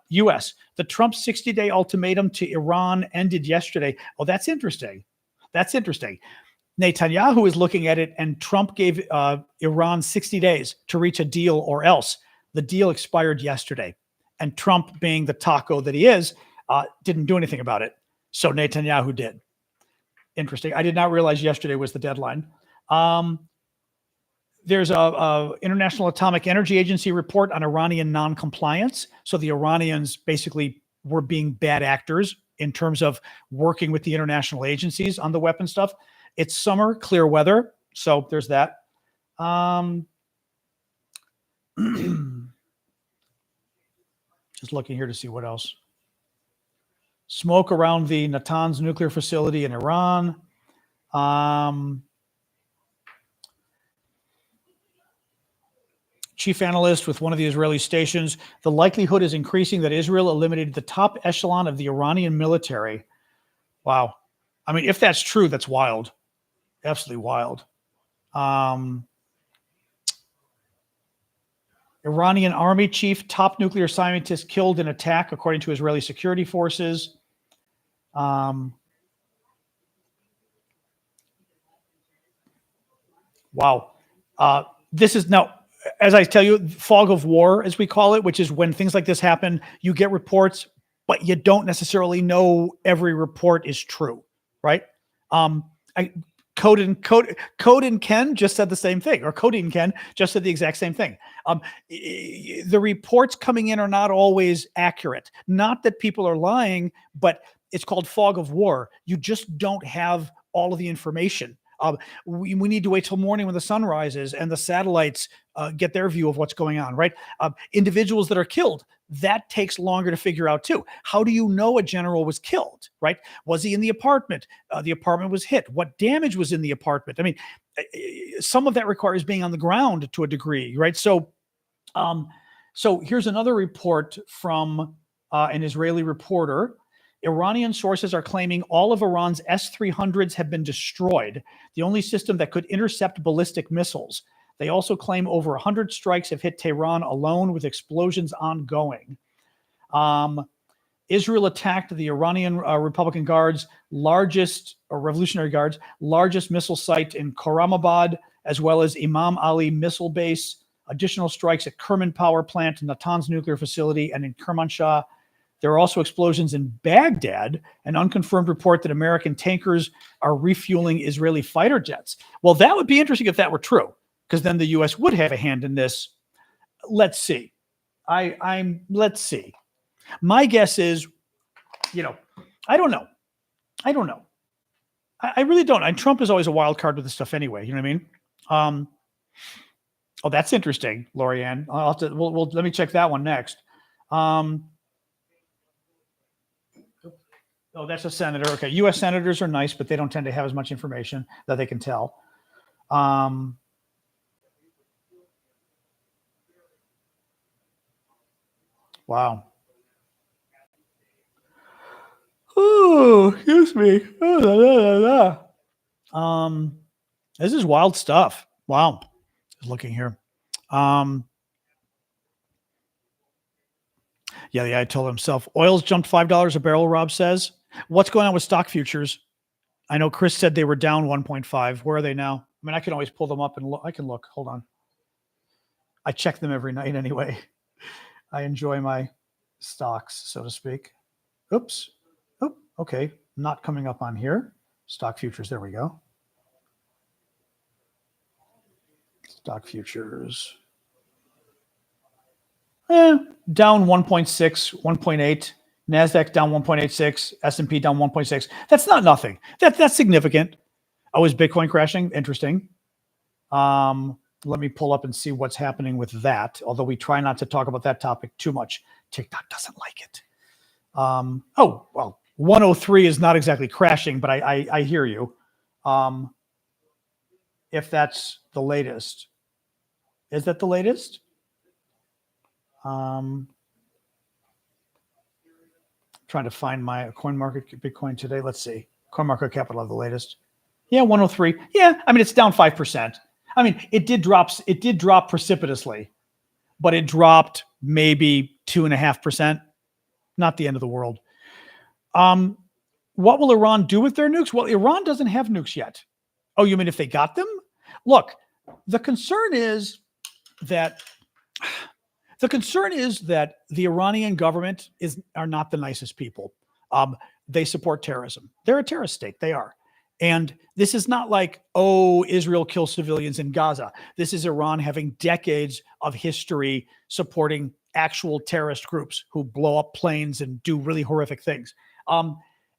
U.S. The Trump 60-day ultimatum to Iran ended yesterday. Oh, that's interesting. Netanyahu is looking at it, and Trump gave Iran 60 days to reach a deal or else. The deal expired yesterday. And Trump, being the taco that he is, didn't do anything about it. So Netanyahu did. Interesting. I did not realize yesterday was the deadline. There's a International Atomic Energy Agency report on Iranian non-compliance. So the Iranians basically were being bad actors in terms of working with the international agencies on the weapon stuff. It's summer, clear weather. So there's that. Just looking here to see what else. Smoke around the Natanz nuclear facility in Iran. Chief analyst with one of the Israeli stations. The likelihood is increasing that Israel eliminated the top echelon of the Iranian military. Wow. I mean, if that's true, that's wild. Absolutely wild. Iranian army chief, top nuclear scientist killed in attack, according to Israeli security forces. Wow. This is now, as I tell you, fog of war, as we call it, which is when things like this happen, you get reports, but you don't necessarily know every report is true, right? Code and Ken just said the same thing, or Cody and Ken just said the exact same thing. The reports coming in are not always accurate. Not that people are lying, but it's called fog of war. You just don't have all of the information. We need to wait till morning when the sun rises and the satellites get their view of what's going on, right? Individuals that are killed, that takes longer to figure out too. How do you know a general was killed, right? Was he in the apartment? The apartment was hit. What damage was in the apartment? I mean, some of that requires being on the ground to a degree, right? So here's another report from an Israeli reporter. Iranian sources are claiming all of Iran's S-300s have been destroyed, the only system that could intercept ballistic missiles. They also claim over 100 strikes have hit Tehran alone, with explosions ongoing. Israel attacked the Iranian Republican Guards' Revolutionary Guards' largest missile site in Khorramabad, as well as Imam Ali missile base. Additional strikes at Kerman power plant, Natanz nuclear facility, and in Kermanshah. There are also explosions in Baghdad, an unconfirmed report that American tankers are refueling Israeli fighter jets. Well, that would be interesting if that were true, because then the U.S. would have a hand in this. Let's see. Let's see. My guess is, I don't know. I really don't. And Trump is always a wild card with this stuff anyway. You know what I mean? Oh, that's interesting, Lorianne. Let me check that one next. Oh, that's a senator. Okay, U.S. senators are nice, but they don't tend to have as much information that they can tell. Wow. Oh, excuse me. This is wild stuff. Wow. Just looking here. Yeah, the Ayatollah himself. Oil's jumped $5 a barrel, Rob says. What's going on with stock futures? I know Chris said they were down 1.5. Where are they now? I mean, I can always pull them up and look. I can look. Hold on. I check them every night anyway. I enjoy my stocks, so to speak. Oops. Oh, okay. Not coming up on here. Stock futures. There we go. Stock futures. Down 1.6, 1.8. NASDAQ down 1.86. S&P down 1.6. That's not nothing. That's significant. Oh, is Bitcoin crashing? Interesting. Let me pull up and see what's happening with that. Although we try not to talk about that topic too much. TikTok doesn't like it. Oh, well, 103 is not exactly crashing, but I hear you. If that's the latest. Is that the latest? Trying to find my CoinMarket Bitcoin today. Let's see. CoinMarket Capital, the latest. Yeah, 103. Yeah, I mean, it's down 5%. I mean, it did drop precipitously, but it dropped maybe 2.5%. Not the end of the world. What will Iran do with their nukes? Well, Iran doesn't have nukes yet. Oh, you mean if they got them? Look, the concern is that the Iranian government are not the nicest people. They support terrorism. They're a terrorist state. They are. And this is not like, oh, Israel kills civilians in Gaza. This is Iran having decades of history supporting actual terrorist groups who blow up planes and do really horrific things.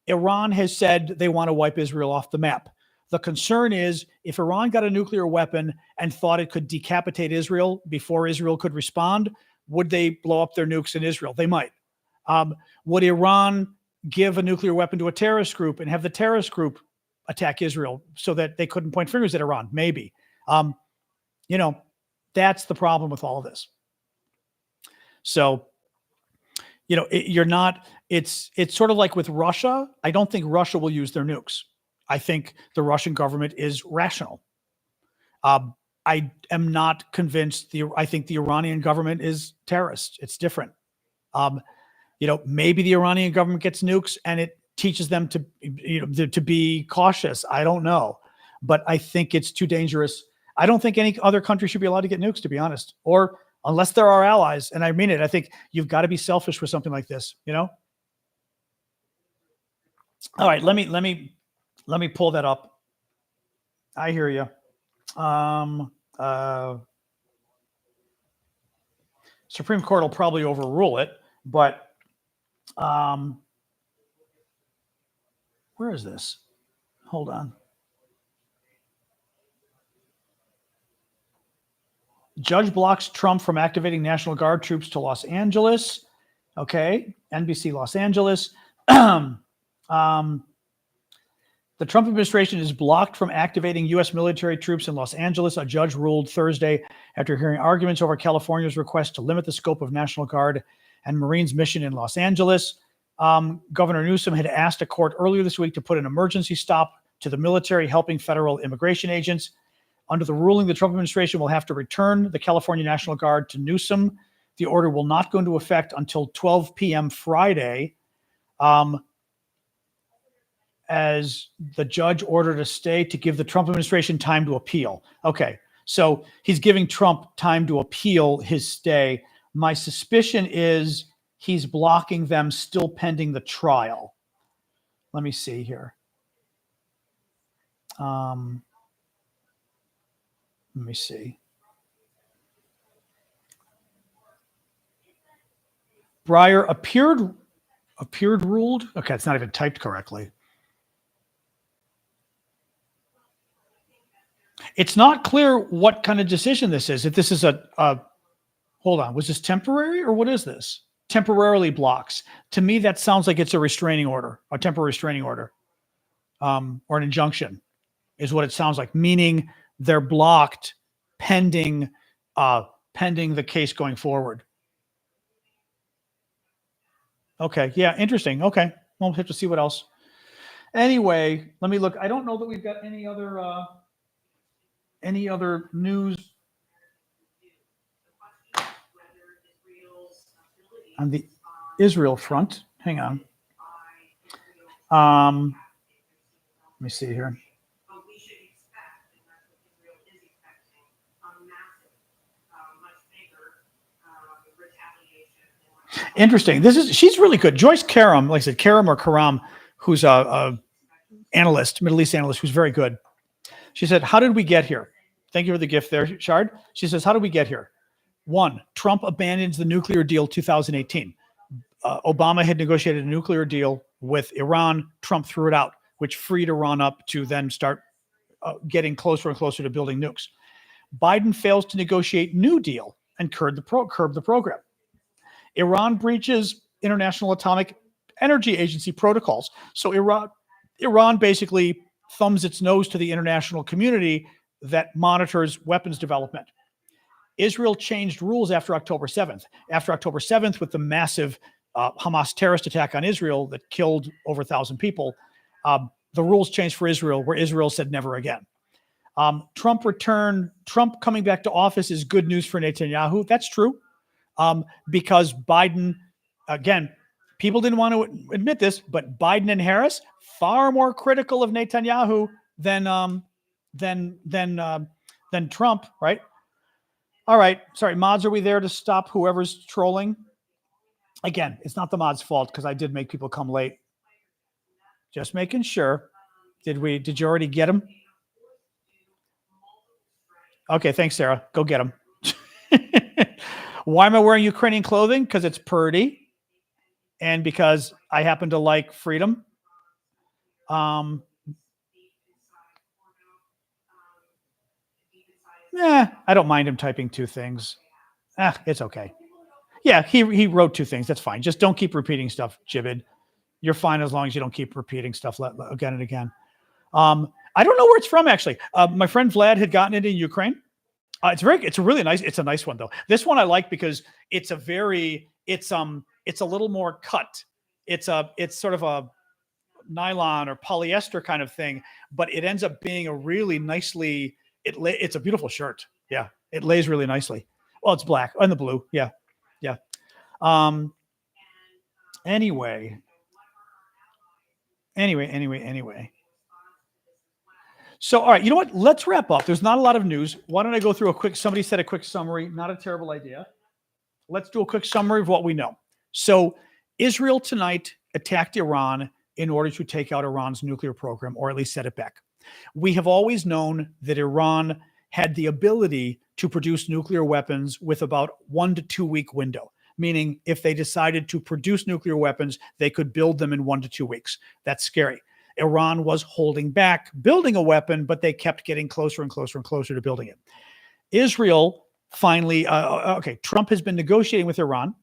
Iran has said they want to wipe Israel off the map. The concern is if Iran got a nuclear weapon and thought it could decapitate Israel before Israel could respond, would they blow up their nukes in Israel? They might. Would Iran give a nuclear weapon to a terrorist group and have the terrorist group attack Israel so that they couldn't point fingers at Iran? Maybe. That's the problem with all of this. So, it's sort of like with Russia. I don't think Russia will use their nukes. I think the Russian government is rational. I am not convinced. I think the Iranian government is terrorist. It's different. Maybe the Iranian government gets nukes and it teaches them to be cautious. I don't know, but I think it's too dangerous. I don't think any other country should be allowed to get nukes, to be honest, or unless they're our allies. And I mean it. I think you've got to be selfish with something like this. All right, let me pull that up. I hear you. Supreme Court will probably overrule it, but where is this? Hold on. Judge blocks Trump from activating National Guard troops to Los Angeles. Okay, NBC Los Angeles. The Trump administration is blocked from activating U.S. military troops in Los Angeles. A judge ruled Thursday after hearing arguments over California's request to limit the scope of National Guard and Marines mission in Los Angeles. Governor Newsom had asked a court earlier this week to put an emergency stop to the military helping federal immigration agents. Under the ruling, the Trump administration will have to return the California National Guard to Newsom. The order will not go into effect until 12 p.m. Friday, as the judge ordered a stay to give the Trump administration time to appeal. Okay, so he's giving Trump time to appeal his stay. My suspicion is he's blocking them still pending the trial. Let me see here. Let me see. Breyer appeared ruled. Okay, it's not even typed correctly. It's not clear what kind of decision this is. If this is hold on, was this temporary or what is this? Temporarily blocks. To me, that sounds like it's a restraining order, a temporary restraining order, or an injunction is what it sounds like, meaning they're blocked pending the case going forward. Okay. Yeah. Interesting. Okay. We'll have to see what else. Anyway, let me look. I don't know that we've got any other news on the Israel front. Hang on. Let me see here. Interesting. She's really good. Joyce Karam, like I said, Karam or Karam, who's a analyst, Middle East analyst, who's very good. She said, how did we get here? Thank you for the gift there, Shard. She says, how did we get here? 1, Trump abandons the nuclear deal 2018. Obama had negotiated a nuclear deal with Iran. Trump threw it out, which freed Iran up to then start getting closer and closer to building nukes. Biden fails to negotiate new deal and curb the program. Iran breaches International Atomic Energy Agency protocols. So Iran basically thumbs its nose to the international community that monitors weapons development. Israel changed rules after October 7th. After October 7th, with the massive Hamas terrorist attack on Israel that killed over 1,000 people, the rules changed for Israel, where Israel said never again. Trump coming back to office is good news for Netanyahu. That's true. Because Biden, again, people didn't want to admit this, but Biden and Harris far more critical of Netanyahu than Trump, right? All right, sorry, mods, are we there to stop whoever's trolling? Again, it's not the mods' fault because I did make people come late. Just making sure. Did you already get them? Okay, thanks, Sarah. Go get them. Why am I wearing Ukrainian clothing? Because it's pretty, and because I happen to like freedom. I don't mind him typing two things. It's okay. Yeah, he wrote two things. That's fine. Just don't keep repeating stuff, Jibid. You're fine as long as you don't keep repeating stuff again and again. I don't know where it's from, actually. My friend Vlad had gotten it in Ukraine. It's a nice one though. This one I like because it's a little more cut. It's sort of a nylon or polyester kind of thing, but it ends up being a really nicely, it's a beautiful shirt. Yeah. It lays really nicely. Well, it's black and the blue. Yeah. Yeah. Anyway. So, all right, you know what? Let's wrap up. There's not a lot of news. Why don't I go through somebody said a quick summary. Not a terrible idea. Let's do a quick summary of what we know. So Israel tonight attacked Iran in order to take out Iran's nuclear program, or at least set it back. We have always known that Iran had the ability to produce nuclear weapons with about 1 to 2 week window, meaning if they decided to produce nuclear weapons, they could build them in 1 to 2 weeks. That's scary. Iran was holding back building a weapon, but they kept getting closer and closer and closer to building it. Israel finally, Trump has been negotiating with Iran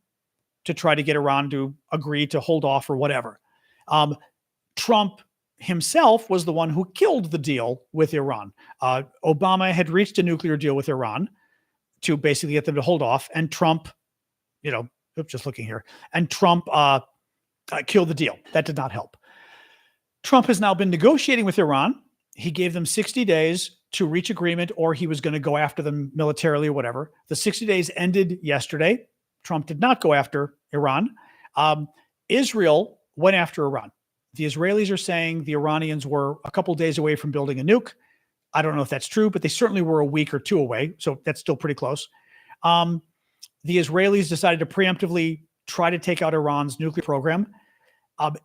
to try to get Iran to agree to hold off or whatever. Trump himself was the one who killed the deal with Iran. Obama had reached a nuclear deal with Iran to basically get them to hold off, and Trump, just looking here, and Trump killed the deal. That did not help. Trump has now been negotiating with Iran. He gave them 60 days to reach agreement, or he was going to go after them militarily or whatever. The 60 days ended yesterday. Trump did not go after Iran. Israel went after Iran. The Israelis are saying the Iranians were a couple days away from building a nuke. I don't know if that's true, but they certainly were a week or two away. So that's still pretty close. The Israelis decided to preemptively try to take out Iran's nuclear program.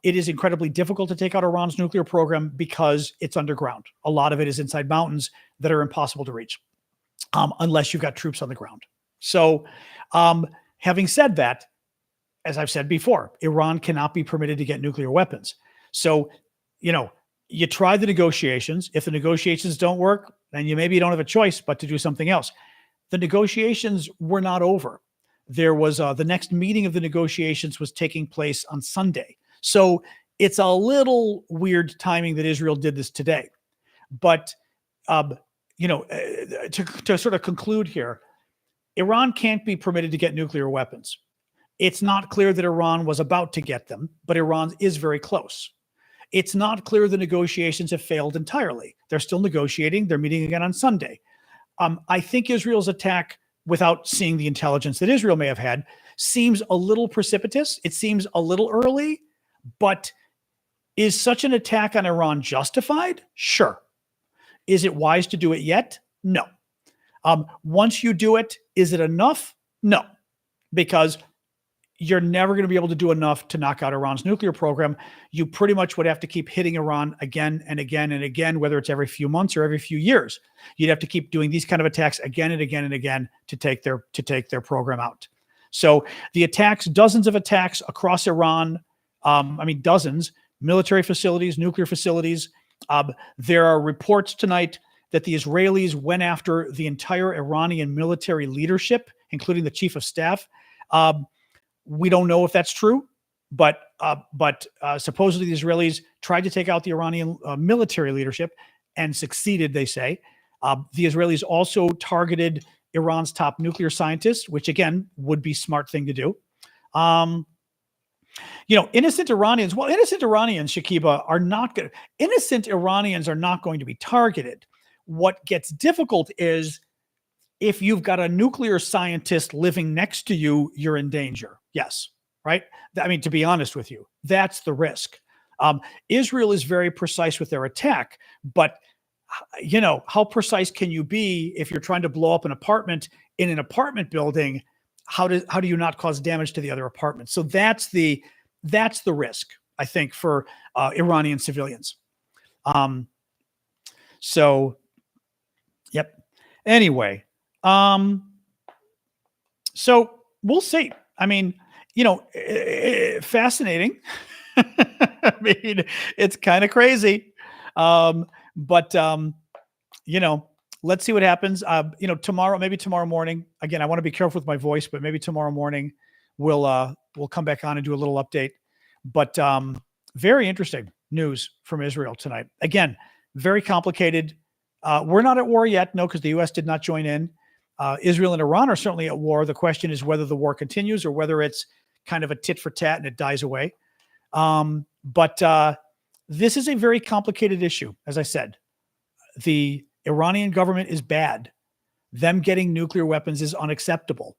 It is incredibly difficult to take out Iran's nuclear program because it's underground. A lot of it is inside mountains that are impossible to reach unless you've got troops on the ground. So having said that, as I've said before, Iran cannot be permitted to get nuclear weapons. So, you try the negotiations. If the negotiations don't work, then maybe you don't have a choice but to do something else. The negotiations were not over. There was the next meeting of the negotiations was taking place on Sunday. So it's a little weird timing that Israel did this today. But, to sort of conclude here, Iran can't be permitted to get nuclear weapons. It's not clear that Iran was about to get them, but Iran is very close. It's not clear the negotiations have failed entirely. They're still negotiating. They're meeting again on Sunday. I think Israel's attack, without seeing the intelligence that Israel may have had, seems a little precipitous. It seems a little early. But is such an attack on Iran justified? Sure. Is it wise to do it yet? No. Once you do it, is it enough? No, because you're never going to be able to do enough to knock out Iran's nuclear program. You pretty much would have to keep hitting Iran again and again and again, whether it's every few months or every few years. You'd have to keep doing these kind of attacks again and again and again to take their program out. So the attacks, dozens of attacks across Iran, dozens, military facilities, nuclear facilities. There are reports tonight that the Israelis went after the entire Iranian military leadership, including the chief of staff. We don't know if that's true, but supposedly the Israelis tried to take out the Iranian military leadership and succeeded, they say. The Israelis also targeted Iran's top nuclear scientists, which again would be a smart thing to do. Innocent Iranians, Shakiba, are not good. Innocent Iranians are not going to be targeted. What gets difficult is if you've got a nuclear scientist living next to you, you're in danger. Yes, right? I mean, to be honest with you, that's the risk. Israel is very precise with their attack, but how precise can you be if you're trying to blow up an apartment in an apartment building? How do you not cause damage to the other apartments? So that's the risk, I think, for Iranian civilians. Yep. Anyway, so we'll see. I mean, fascinating. I mean, it's kind of crazy. But let's see what happens. Maybe tomorrow morning, again, I want to be careful with my voice, but maybe tomorrow morning we'll come back on and do a little update. But very interesting news from Israel tonight. Again, very complicated. We're not at war yet, no, because the U.S. did not join in. Israel and Iran are certainly at war. The question is whether the war continues or whether it's kind of a tit for tat and it dies away. But this is a very complicated issue. As I said, the Iranian government is bad. Them getting nuclear weapons is unacceptable.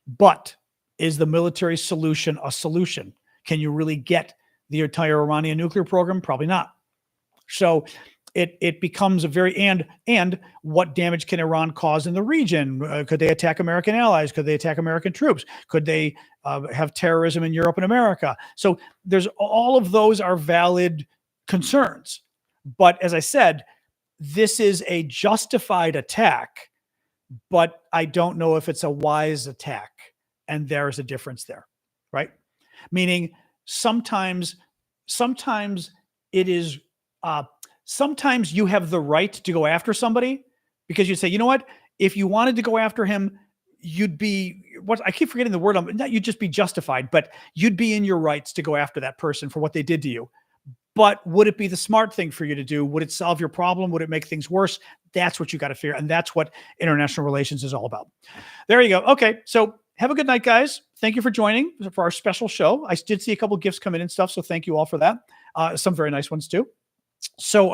But is the military solution a solution? Can you really get the entire Iranian nuclear program? Probably not. So it becomes a very, and what damage can Iran cause in the region? Could they attack American allies? Could they attack American troops? Could they have terrorism in Europe and America? So there's all of those are valid concerns. But as I said, this is a justified attack, but I don't know if it's a wise attack. And there's a difference there, right? Meaning sometimes it is, sometimes you have the right to go after somebody because you say, you know what, if you wanted to go after him, you'd be, I keep forgetting the word, not you'd just be justified, but you'd be in your rights to go after that person for what they did to you. But would it be the smart thing for you to do? Would it solve your problem? Would it make things worse? That's what you got to figure. And that's what international relations is all about. There you go. Okay. So have a good night, guys. Thank you for joining for our special show. I did see a couple of gifts come in and stuff. So thank you all for that. Some very nice ones too. So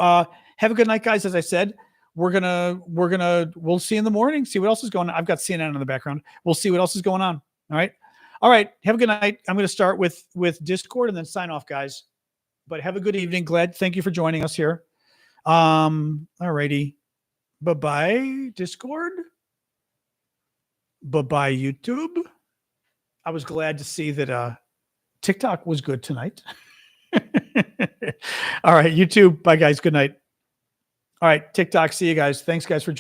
have a good night, guys. As I said, we'll see in the morning, see what else is going on. I've got CNN in the background. We'll see what else is going on. All right. Have a good night. I'm going to start with Discord and then sign off, guys. But have a good evening. Thank you for joining us here. All righty. Bye-bye, Discord. Bye-bye, YouTube. I was glad to see that TikTok was good tonight. All right, YouTube. Bye, guys. Good night. All right, TikTok. See you guys. Thanks, guys, for joining.